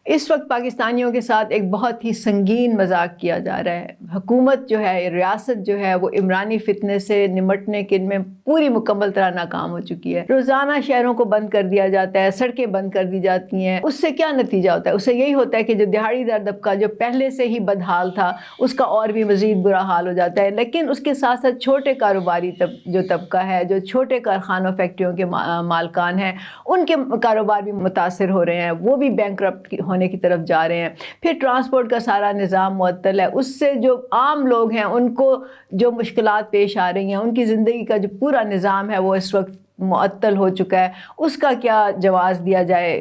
اس وقت پاکستانیوں کے ساتھ ایک بہت ہی سنگین مذاق کیا جا رہا ہے. حکومت جو ہے، ریاست جو ہے، وہ عمرانی فتنے سے نمٹنے کے میں پوری مکمل طرح ناکام ہو چکی ہے. روزانہ شہروں کو بند کر دیا جاتا ہے، سڑکیں بند کر دی جاتی ہیں. اس سے کیا نتیجہ ہوتا ہے؟ اس سے یہی ہوتا ہے کہ جو دہاڑی دار طبقہ جو پہلے سے ہی بدحال تھا اس کا اور بھی مزید برا حال ہو جاتا ہے. لیکن اس کے ساتھ ساتھ چھوٹے کاروباری جو طبقہ ہے، جو چھوٹے کارخانوں فیکٹریوں کے مالکان ہیں، ان کے کاروبار بھی متاثر ہو رہے ہیں، وہ بھی بینکرپٹ ہونے کی طرف جا رہے ہیں. پھر ٹرانسپورٹ کا سارا نظام معطل ہے. اس سے جو عام لوگ ہیں ان کو جو مشکلات پیش آ رہی ہیں، ان کی زندگی کا جو پورا نظام ہے وہ اس وقت معطل ہو چکا ہے. اس کا کیا جواز دیا جائے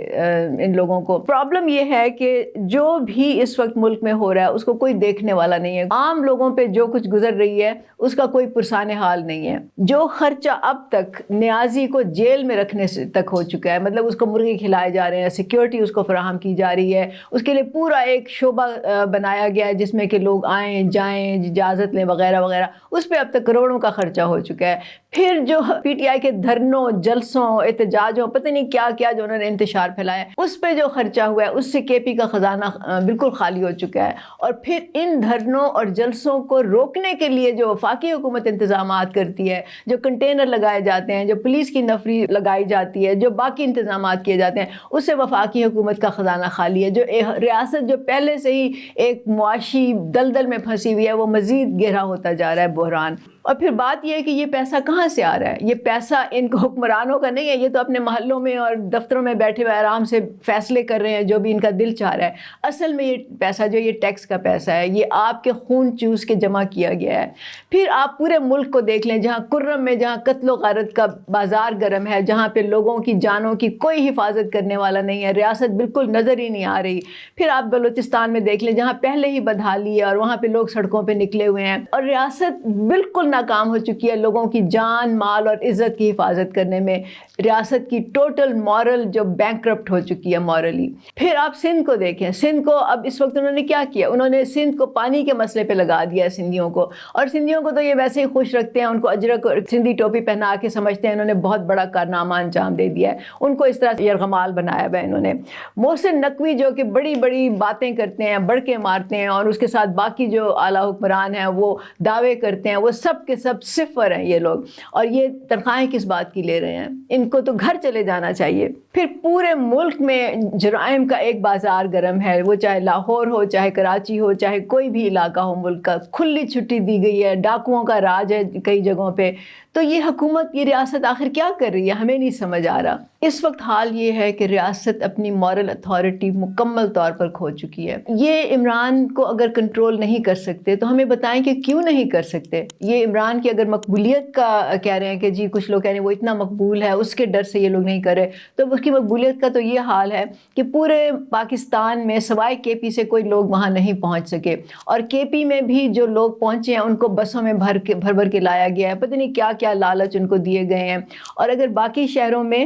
ان لوگوں کو؟ پرابلم یہ ہے کہ جو بھی اس وقت ملک میں ہو رہا ہے اس کو کوئی دیکھنے والا نہیں ہے. عام لوگوں پہ جو کچھ گزر رہی ہے اس کا کوئی پرسان حال نہیں ہے. جو خرچہ اب تک نیازی کو جیل میں رکھنے سے تک ہو چکا ہے، مطلب اس کو مرغے کھلائے جا رہے ہیں، سیکیورٹی اس کو فراہم کی جا رہی ہے، اس کے لیے پورا ایک شعبہ بنایا گیا ہے جس میں کہ لوگ آئیں جائیں، اجازت لیں وغیرہ وغیرہ. اس پہ اب تک کروڑوں کا خرچہ ہو چکا ہے. پھر جو پی ٹی آئی کے دھرنوں، جلسوں، احتجاجوں، پتہ نہیں کیا کیا جو انہوں نے انتشار پھیلایا، اس پہ جو خرچہ ہوا ہے اس سے کے پی کا خزانہ بالکل خالی ہو چکا ہے. اور پھر ان دھرنوں اور جلسوں کو روکنے کے لیے جو وفاقی حکومت انتظامات کرتی ہے، جو کنٹینر لگائے جاتے ہیں، جو پولیس کی نفری لگائی جاتی ہے، جو باقی انتظامات کیے جاتے ہیں، اس سے وفاقی حکومت کا خزانہ خالی ہے. جو ریاست جو پہلے سے ہی ایک معاشی دلدل میں پھنسی ہوئی ہے وہ مزید گہرا ہوتا جا رہا ہے بحران. اور پھر بات یہ ہے کہ یہ پیسہ کہاں سے آ رہا ہے؟ یہ پیسہ ان کو حکمرانوں کا نہیں ہے، یہ تو اپنے محلوں میں اور دفتروں میں بیٹھے ہوئے آرام سے فیصلے کر رہے ہیں جو بھی ان کا دل چاہ رہا ہے. اصل میں یہ پیسہ جو یہ ٹیکس کا پیسہ ہے، یہ آپ کے خون چوس کے جمع کیا گیا ہے. پھر آپ پورے ملک کو دیکھ لیں، جہاں کرم میں جہاں قتل و غارت کا بازار گرم ہے، جہاں پہ لوگوں کی جانوں کی کوئی حفاظت کرنے والا نہیں ہے، ریاست بالکل نظر ہی نہیں آ رہی. پھر آپ بلوچستان میں دیکھ لیں جہاں پہلے ہی بدحالی ہے اور وہاں پہ لوگ سڑکوں پہ نکلے ہوئے ہیں، اور ریاست بالکل ناکام ہو چکی ہے لوگوں کی جان، مال اور عزت کی حفاظت کرنے میں. ریاست کی ٹوٹل مورل جو بینکرپٹ ہو چکی ہے مورلی. پھر آپ سندھ کو دیکھیں، سندھ کو اب اس وقت انہوں نے کیا کیا؟ انہوں نے سندھ کو پانی کے مسئلے پہ لگا دیا ہے سندھیوں کو. اور سندھیوں کو تو یہ ویسے ہی خوش رکھتے ہیں، ان کو اجرک اور سندھی ٹوپی پہنا کے سمجھتے ہیں انہوں نے بہت بڑا کارنامہ انجام دے دیا ہے. ان کو اس طرح یرغمال بنایا ہوا ہے انہوں نے. محسن نقوی جو کہ بڑی بڑی باتیں کرتے ہیں، بڑکے مارتے ہیں، اور اس کے ساتھ باقی جو اعلیٰ حکمران ہیں وہ دعوے کرتے ہیں، وہ سب کے سب صفر ہیں یہ لوگ. اور یہ تنخواہیں کس بات کی لے رہے ہیں؟ ان کو تو گھر چلے جانا چاہیے. پھر پورے ملک میں جرائم کا ایک بازار گرم ہے، وہ چاہے لاہور ہو، چاہے کراچی ہو، چاہے کوئی بھی علاقہ ہو ملک کا. کھلی چھٹی دی گئی ہے، ڈاکوؤں کا راج ہے کئی جگہوں پہ. تو یہ حکومت، یہ ریاست آخر کیا کر رہی ہے؟ ہمیں نہیں سمجھ آ رہا. اس وقت حال یہ ہے کہ ریاست اپنی مورل اتھارٹی مکمل طور پر کھو چکی ہے. یہ عمران کو اگر کنٹرول نہیں کر سکتے تو ہمیں بتائیں کہ کیوں نہیں کر سکتے. یہ عمران کی اگر مقبولیت کا کہہ رہے ہیں کہ جی کچھ لوگ کہہ رہے ہیں وہ اتنا مقبول ہے، اس کے ڈر سے یہ لوگ نہیں کر رہے، تو اس کی مقبولیت کا تو یہ حال ہے کہ پورے پاکستان میں سوائے کے پی سے کوئی لوگ وہاں نہیں پہنچ سکے. اور کے پی میں بھی جو لوگ پہنچے ہیں ان کو بسوں میں بھر کے لایا گیا ہے. پتہ نہیں کیا کیا لالچ ان کو دیے گئے ہیں. اور اگر باقی شہروں میں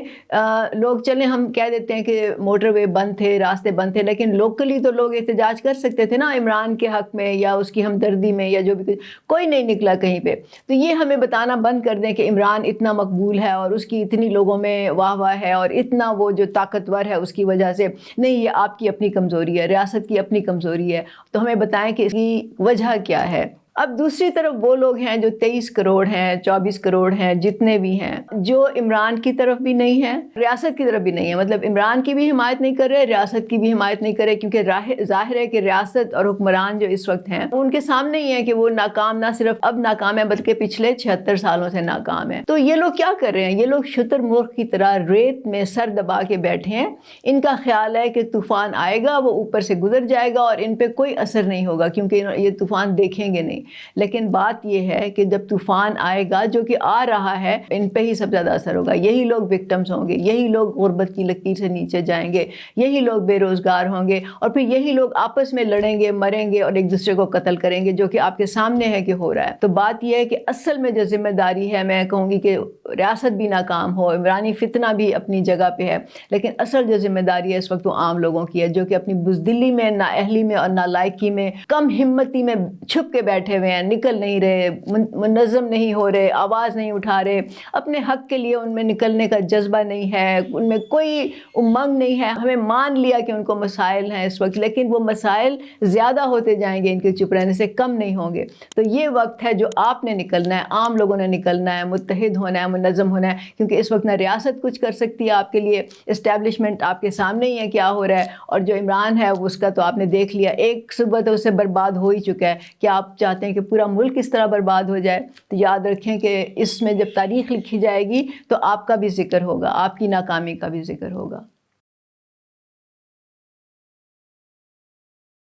لوگ چلیں، ہم کہہ دیتے ہیں کہ موٹر وے بند تھے، راستے بند تھے، لیکن لوکلی تو لوگ احتجاج کر سکتے تھے نا عمران کے حق میں یا اس کی ہمدردی میں یا جو بھی کچھ. کوئی نہیں نکلا کہیں پہ. تو یہ ہمیں بتانا بند کر دیں کہ عمران اتنا مقبول ہے اور اس کی اتنی لوگوں میں واہ واہ ہے اور اتنا وہ جو طاقتور ہے اس کی وجہ سے. نہیں، یہ آپ کی اپنی کمزوری ہے، ریاست کی اپنی کمزوری ہے. تو ہمیں بتائیں کہ اس کی وجہ کیا ہے. اب دوسری طرف وہ لوگ ہیں جو 23 کروڑ ہیں، 24 کروڑ ہیں، جتنے بھی ہیں، جو عمران کی طرف بھی نہیں ہیں، ریاست کی طرف بھی نہیں ہے. مطلب عمران کی بھی حمایت نہیں کر رہے، ریاست کی بھی حمایت نہیں کر رہے، کیونکہ ظاہر ہے کہ ریاست اور حکمران جو اس وقت ہیں ان کے سامنے ہی ہے کہ وہ ناکام، نہ صرف اب ناکام ہے بلکہ پچھلے 76 سالوں سے ناکام ہے. تو یہ لوگ کیا کر رہے ہیں؟ یہ لوگ شتر مرغ کی طرح ریت میں سر دبا کے بیٹھے ہیں. ان کا خیال ہے کہ طوفان آئے گا، وہ اوپر سے گزر جائے گا اور ان پہ کوئی اثر نہیں ہوگا کیونکہ یہ طوفان دیکھیں گے نہیں. لیکن بات یہ ہے کہ جب طوفان آئے گا، جو کہ آ رہا ہے، ان پہ ہی سب زیادہ اثر ہوگا. یہی لوگ وکٹمز ہوں گے، یہی لوگ غربت کی لکیر سے نیچے جائیں گے، یہی لوگ بے روزگار ہوں گے، اور پھر یہی لوگ آپس میں لڑیں گے، مریں گے اور ایک دوسرے کو قتل کریں گے، جو کہ آپ کے سامنے ہے کہ ہو رہا ہے. تو بات یہ ہے کہ اصل میں جو ذمہ داری ہے، میں کہوں گی کہ ریاست بھی ناکام ہو، عمرانی فتنہ بھی اپنی جگہ پہ ہے، لیکن اصل جو ذمہ داری ہے اس وقت وہ عام لوگوں کی ہے، جو کہ اپنی بزدلی میں، نااہلی میں اور نالائکی میں، کم ہمتی میں چھپ کے بیٹھے بیٹھے ہوئے ہیں، نکل نہیں رہے، منظم نہیں ہو رہے، آواز نہیں اٹھا رہے، اپنے حق کے لیے ان میں نکلنے کا جذبہ نہیں ہے، ان میں کوئی امنگ نہیں ہے۔ ہمیں مان لیا کہ ان کو مسائل ہیں اس وقت، لیکن وہ مسائل زیادہ ہوتے جائیں گے، ان کے چپ رہنے سے کم نہیں ہوں گے۔ تو یہ وقت ہے جو آپ نے نکلنا ہے، عام لوگوں نے نکلنا ہے، متحد ہونا ہے، منظم ہونا ہے، کیونکہ اس وقت نہ ریاست کچھ کر سکتی ہے آپ کے لیے، اسٹیبلشمنٹ آپ کے سامنے ہی ہے کیا ہو رہا ہے، اور جو عمران ہے اس کا تو آپ نے دیکھ لیا، ایک صبح تو اسے برباد ہو ہی چکا ہے۔ کیا آپ چاہتے ہیں کہ پورا ملک اس طرح برباد ہو جائے؟ تو یاد رکھیں کہ اس میں جب تاریخ لکھی جائے گی تو آپ کا بھی ذکر ہوگا، آپ کی ناکامی کا بھی ذکر ہوگا۔